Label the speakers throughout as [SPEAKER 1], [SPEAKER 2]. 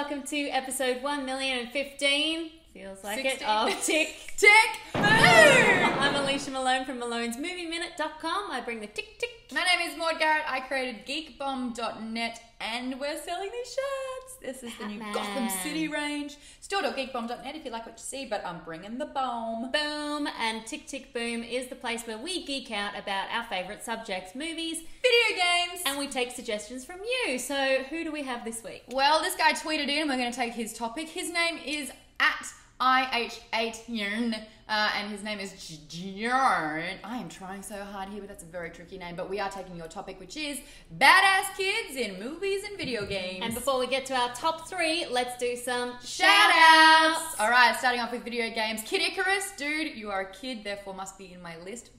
[SPEAKER 1] welcome to episode 1,015. Feels like
[SPEAKER 2] 60.
[SPEAKER 1] it. Oh, tick.
[SPEAKER 2] Tick! Boom!
[SPEAKER 1] I'm Alicia Malone from Malones Movie Minutes.com. I bring the tick tick.
[SPEAKER 2] My name is Maude Garrett. I created geekbomb.net and we're selling these shirts. This is the new Gotham City range. Store.geekbomb.net if you like what you see, but I'm bringing the bomb.
[SPEAKER 1] Boom and Tick Tick Boom is the place where we geek out about our favourite subjects, movies,
[SPEAKER 2] Video games.
[SPEAKER 1] and we take suggestions from you. So who do we have this week?
[SPEAKER 2] Well, this guy tweeted in. We're going to take his topic. His name is at IH8Yarn, and his name is Yarn. I am trying so hard here, but that's a very tricky name. But we are taking your topic, which is badass kids in movies and video games.
[SPEAKER 1] And before we get to our top three, let's do some
[SPEAKER 2] shout-outs. All right, starting off with video games. Kid Icarus, dude, you are a kid, therefore must be in my list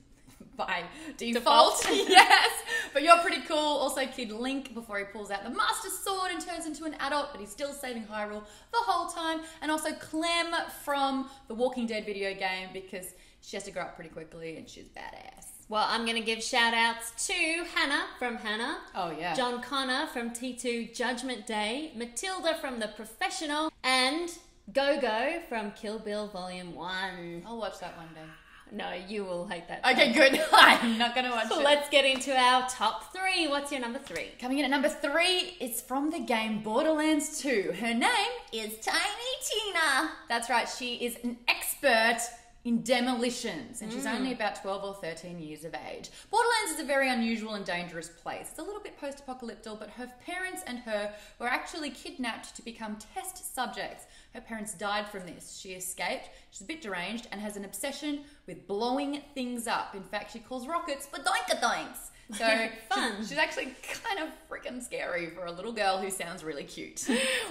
[SPEAKER 2] by default. Yes, but you're pretty cool. Also, Kid Link, before he pulls out the Master Sword and turns into an adult, but he's still saving Hyrule the whole time. And also Clem from the Walking Dead video game, because she has to grow up pretty quickly and she's badass.
[SPEAKER 1] Well, I'm going to give shout-outs to Hannah from Hannah.
[SPEAKER 2] Oh, yeah.
[SPEAKER 1] John Connor from T2 Judgment Day. Matilda from The Professional. And Go-Go from Kill Bill Volume 1.
[SPEAKER 2] I'll watch that one day.
[SPEAKER 1] No, you will hate that.
[SPEAKER 2] Okay, good. I'm not going to watch it.
[SPEAKER 1] Let's get into our top three. What's your number three?
[SPEAKER 2] Coming in at number 3, it's from the game Borderlands 2. Her name is Tiny Tina. That's right, she is an expert in demolitions, and she's only about 12 or 13 years of age. Borderlands is a very unusual and dangerous place. It's a little bit post-apocalyptic, but her parents and her were actually kidnapped to become test subjects. Her parents died from this. She escaped. She's a bit deranged and has an obsession with blowing things up. In fact, she calls rockets for doinka-doinks. So
[SPEAKER 1] Fun.
[SPEAKER 2] She's actually kind of freaking scary for a little girl who sounds really cute.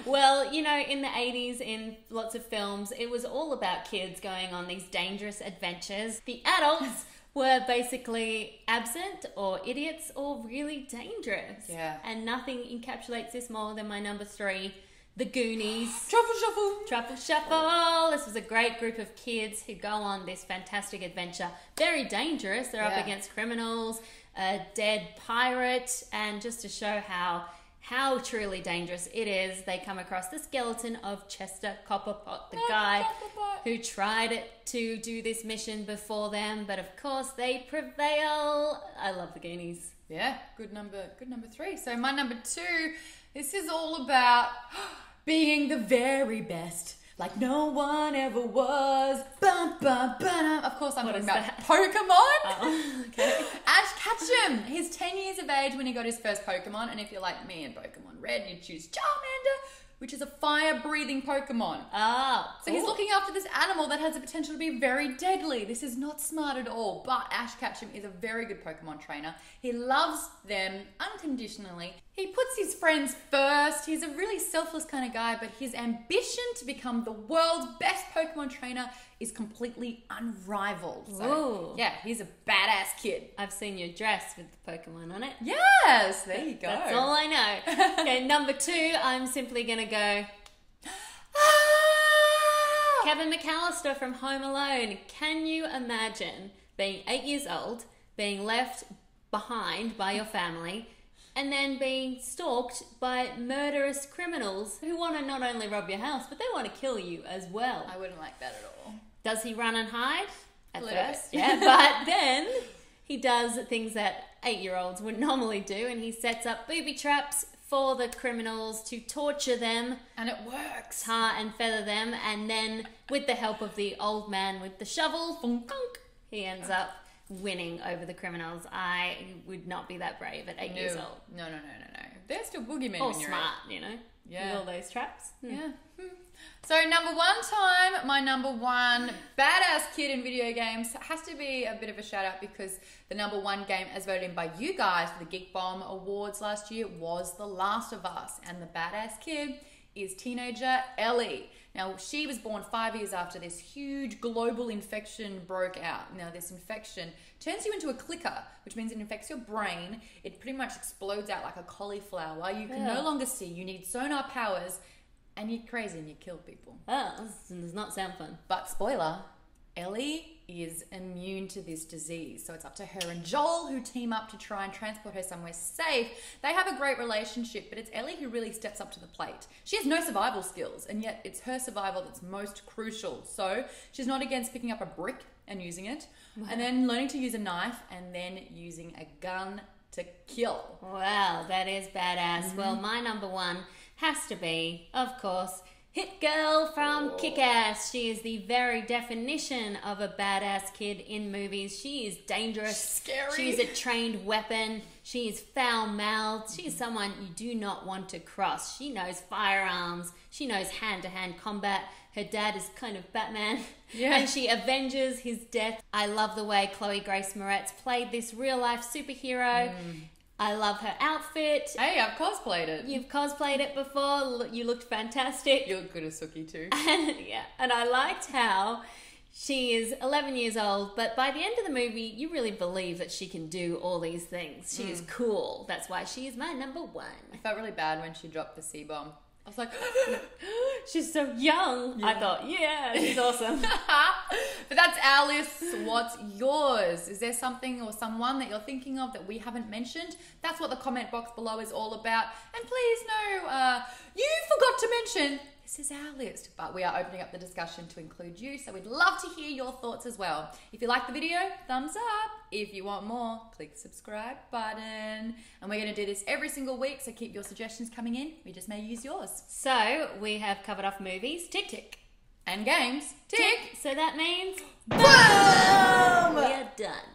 [SPEAKER 1] Well, you know, in the 80s, in lots of films, it was all about kids going on these dangerous adventures. The adults were basically absent or idiots or really dangerous.
[SPEAKER 2] Yeah.
[SPEAKER 1] And nothing encapsulates this more than my number 3, The Goonies.
[SPEAKER 2] Truffle shuffle.
[SPEAKER 1] Truffle Shuffle. This was a great group of kids who go on this fantastic adventure. Very dangerous. They're up against criminals, a dead pirate, and just to show how truly dangerous it is, they come across the skeleton of Chester Copperpot, the guy who tried to do this mission before them, but of course they prevail. I love the Goonies.
[SPEAKER 2] Yeah, good number 3. So my number 2, this is all about being the very best, like no one ever was. Bum, bum, ba-dum. Of course, I'm talking about Pokemon.
[SPEAKER 1] Oh, okay.
[SPEAKER 2] Ash Ketchum. He's 10 years of age when he got his first Pokemon, and if you're like me and Pokemon Red, you choose Charmander, which is a fire-breathing Pokemon.
[SPEAKER 1] Oh,
[SPEAKER 2] So he's looking after this animal that has the potential to be very deadly. This is not smart at all, but Ash Ketchum is a very good Pokemon trainer. He loves them unconditionally. He puts his friends first. He's a really selfless kind of guy, but his ambition to become the world's best Pokemon trainer is completely unrivaled. So, yeah, he's a badass kid.
[SPEAKER 1] I've seen your dress with the Pokemon on it.
[SPEAKER 2] Yes, there you go.
[SPEAKER 1] That's all I know. Okay, number 2, I'm simply going to go Kevin McAllister from Home Alone. Can you imagine being 8 years old, being left behind by your family, and then being stalked by murderous criminals who want to not only rob your house, but they want to kill you as well?
[SPEAKER 2] I wouldn't like that at all.
[SPEAKER 1] Does he run and hide? At
[SPEAKER 2] little
[SPEAKER 1] first,
[SPEAKER 2] bit.
[SPEAKER 1] yeah, but then he does things that 8-year-olds would normally do, and he sets up booby traps for the criminals to torture them,
[SPEAKER 2] And it works.
[SPEAKER 1] tar and feather them, and then with the help of the old man with the shovel, he ends up winning over the criminals. I would not be that brave at 8 years old.
[SPEAKER 2] No. They're still boogeymen
[SPEAKER 1] Or
[SPEAKER 2] when you're
[SPEAKER 1] smart, you know,
[SPEAKER 2] Yeah.
[SPEAKER 1] with all those traps.
[SPEAKER 2] Yeah. So my number one badass kid in video games has to be a bit of a shout out, because the number 1 game as voted in by you guys for the Geek Bomb Awards last year was The Last of Us, and the badass kid is teenager Ellie. Now, she was born 5 years after this huge global infection broke out. Now, this infection turns you into a clicker, which means it infects your brain. It pretty much explodes out like a cauliflower. You can no longer see. You need sonar powers, and you're crazy and you kill people.
[SPEAKER 1] Oh, this does not sound fun.
[SPEAKER 2] But spoiler, Ellie is immune to this disease. So it's up to her and Joel, who team up to try and transport her somewhere safe. They have a great relationship, but it's Ellie who really steps up to the plate. She has no survival skills, and yet it's her survival that's most crucial. So she's not against picking up a brick and using it, and then learning to use a knife, and then using a gun to kill.
[SPEAKER 1] Wow, that is badass. Well, my number one has to be, of course, Hit Girl from Kick-Ass. She is the very definition of a badass kid in movies. She is dangerous.
[SPEAKER 2] Scary.
[SPEAKER 1] She is a trained weapon. She is foul-mouthed. She is someone you do not want to cross. She knows firearms. She knows hand-to-hand combat. Her dad is kind of Batman.
[SPEAKER 2] Yeah.
[SPEAKER 1] And she avenges his death. I love the way Chloe Grace Moretz played this real-life superhero. I love her outfit.
[SPEAKER 2] Hey, I've cosplayed it.
[SPEAKER 1] You've cosplayed it before. You looked fantastic.
[SPEAKER 2] You look good as Suki too.
[SPEAKER 1] And I liked how she is 11 years old, but by the end of the movie, you really believe that she can do all these things. She is cool. That's why she is my number one.
[SPEAKER 2] I felt really bad when she dropped the C-bomb. I was like,
[SPEAKER 1] she's so young.
[SPEAKER 2] Yeah.
[SPEAKER 1] I thought, yeah, she's awesome.
[SPEAKER 2] But that's our list. What's yours? Is there something or someone that you're thinking of that we haven't mentioned? That's what the comment box below is all about. And please know, you forgot to mention, this is our list. But we are opening up the discussion to include you, so we'd love to hear your thoughts as well. If you like the video, thumbs up. If you want more, click the subscribe button. And we're going to do this every single week, so keep your suggestions coming in. We just may use yours.
[SPEAKER 1] So we have covered off movies. Tick, tick.
[SPEAKER 2] And games. Tick.
[SPEAKER 1] So that means...
[SPEAKER 2] Boom!
[SPEAKER 1] We are done.